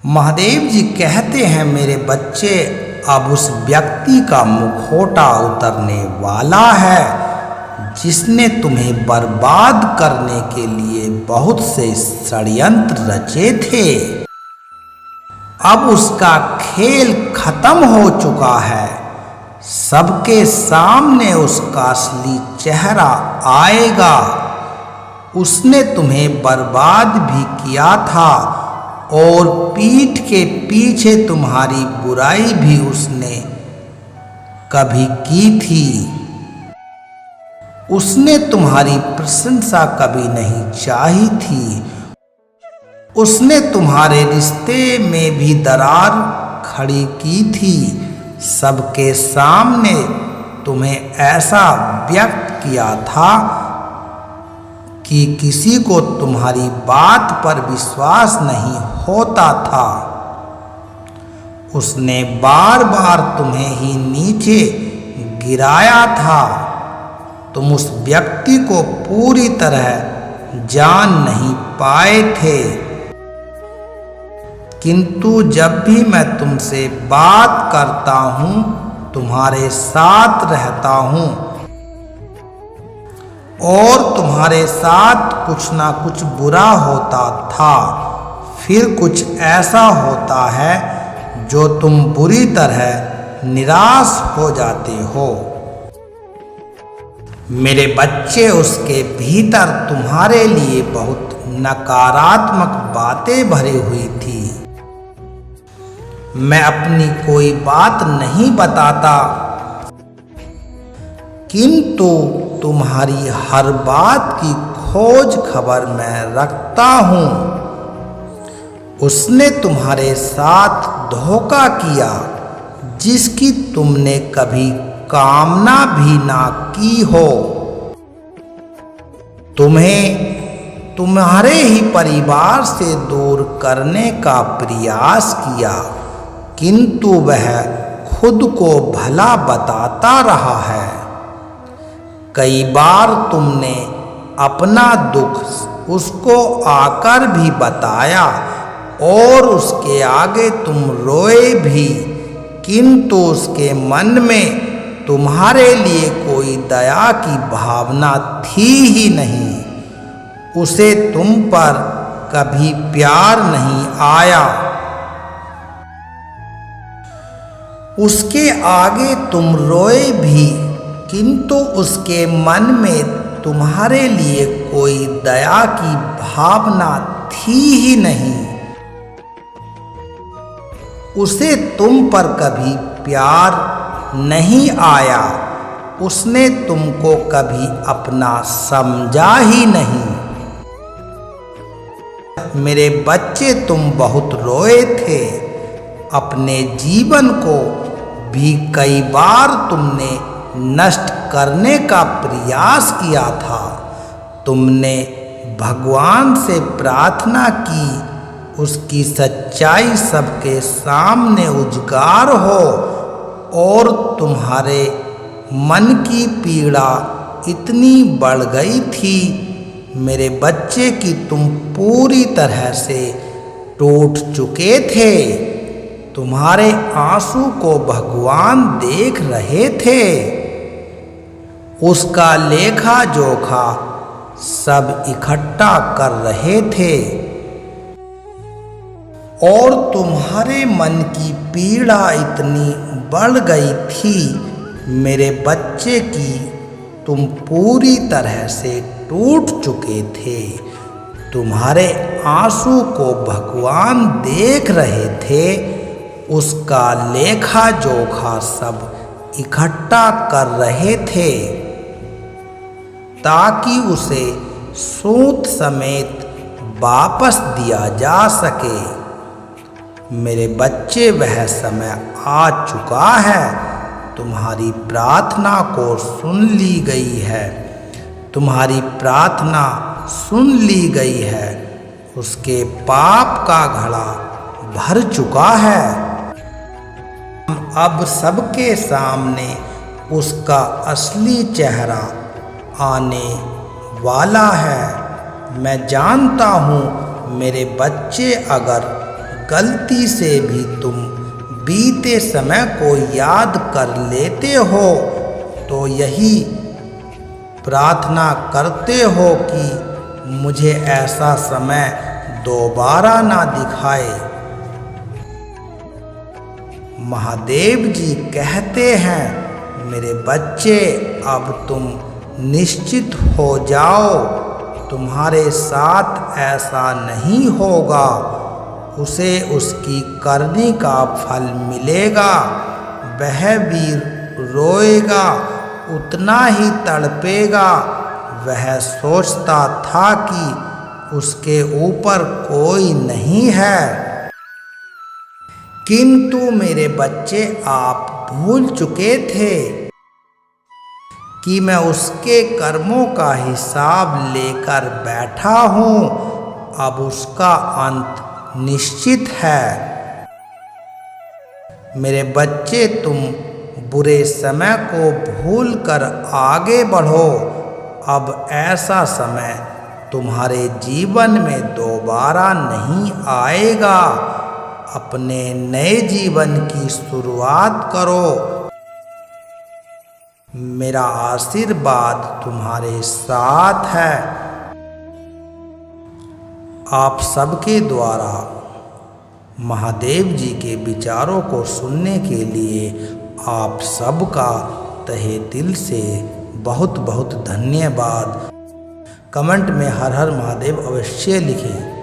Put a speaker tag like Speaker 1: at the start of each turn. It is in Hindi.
Speaker 1: महादेव जी कहते हैं, मेरे बच्चे, अब उस व्यक्ति का मुखौटा उतरने वाला है जिसने तुम्हें बर्बाद करने के लिए बहुत से षड्यंत्र रचे थे। अब उसका खेल खत्म हो चुका है। सबके सामने उसका असली चेहरा आएगा। उसने तुम्हें बर्बाद भी किया था और पीठ के पीछे तुम्हारी बुराई भी उसने कभी की थी। उसने तुम्हारी प्रशंसा कभी नहीं चाही थी। उसने तुम्हारे रिश्ते में भी दरार खड़ी की थी। सबके सामने तुम्हें ऐसा व्यक्त किया था कि किसी को तुम्हारी बात पर विश्वास नहीं होता था। उसने बार बार तुम्हें ही नीचे गिराया था। तुम उस व्यक्ति को पूरी तरह जान नहीं पाए थे, किंतु जब भी मैं तुमसे बात करता हूँ, तुम्हारे साथ रहता हूँ और तुम्हारे साथ कुछ ना कुछ बुरा होता था, फिर कुछ ऐसा होता है जो तुम बुरी तरह निराश हो जाते हो। मेरे बच्चे, उसके भीतर तुम्हारे लिए बहुत नकारात्मक बातें भरी हुई थी। मैं अपनी कोई बात नहीं बताता, किंतु तुम्हारी हर बात की खोज खबर मैं रखता हूँ। उसने तुम्हारे साथ धोखा किया जिसकी तुमने कभी कामना भी ना की हो। तुम्हें तुम्हारे ही परिवार से दूर करने का प्रयास किया, किंतु वह खुद को भला बताता रहा है। कई बार तुमने अपना दुख उसको आकर भी बताया और उसके आगे तुम रोए भी, किंतु उसके मन में तुम्हारे लिए कोई दया की भावना थी ही नहीं। उसे तुम पर कभी प्यार नहीं आया। उसके आगे तुम रोए भी, किंतु उसके मन में तुम्हारे लिए कोई दया की भावना थी ही नहीं। उसे तुम पर कभी प्यार नहीं आया। उसने तुमको कभी अपना समझा ही नहीं। मेरे बच्चे, तुम बहुत रोए थे। अपने जीवन को भी कई बार तुमने नष्ट करने का प्रयास किया था। तुमने भगवान से प्रार्थना की उसकी सच्चाई सबके सामने उजागर हो और तुम्हारे मन की पीड़ा इतनी बढ़ गई थी मेरे बच्चे कि तुम पूरी तरह से टूट चुके थे। तुम्हारे आंसू को भगवान देख रहे थे। उसका लेखा जोखा सब इकट्ठा कर रहे थे और तुम्हारे मन की पीड़ा इतनी बढ़ गई थी मेरे बच्चे की तुम पूरी तरह से टूट चुके थे। तुम्हारे आंसू को भगवान देख रहे थे। उसका लेखा जोखा सब इकट्ठा कर रहे थे ताकि उसे सूद समेत वापस दिया जा सके। मेरे बच्चे, वह समय आ चुका है। तुम्हारी प्रार्थना को सुन ली गई है। तुम्हारी प्रार्थना सुन ली गई है। उसके पाप का घड़ा भर चुका है। अब सबके सामने उसका असली चेहरा आने वाला है। मैं जानता हूँ मेरे बच्चे, अगर गलती से भी तुम बीते समय को याद कर लेते हो तो यही प्रार्थना करते हो कि मुझे ऐसा समय दोबारा ना दिखाए। महादेव जी कहते हैं, मेरे बच्चे अब तुम निश्चित हो जाओ, तुम्हारे साथ ऐसा नहीं होगा। उसे उसकी करनी का फल मिलेगा। वह भी रोएगा, उतना ही तड़पेगा। वह सोचता था कि उसके ऊपर कोई नहीं है, किंतु मेरे बच्चे आप भूल चुके थे कि मैं उसके कर्मों का हिसाब लेकर बैठा हूँ। अब उसका अंत निश्चित है। मेरे बच्चे तुम बुरे समय को भूलकर आगे बढ़ो। अब ऐसा समय तुम्हारे जीवन में दोबारा नहीं आएगा। अपने नए जीवन की शुरुआत करो। मेरा आशीर्वाद तुम्हारे साथ है। आप सबके द्वारा महादेव जी के विचारों को सुनने के लिए आप सबका तहे दिल से बहुत बहुत धन्यवाद। कमेंट में हर हर महादेव अवश्य लिखें।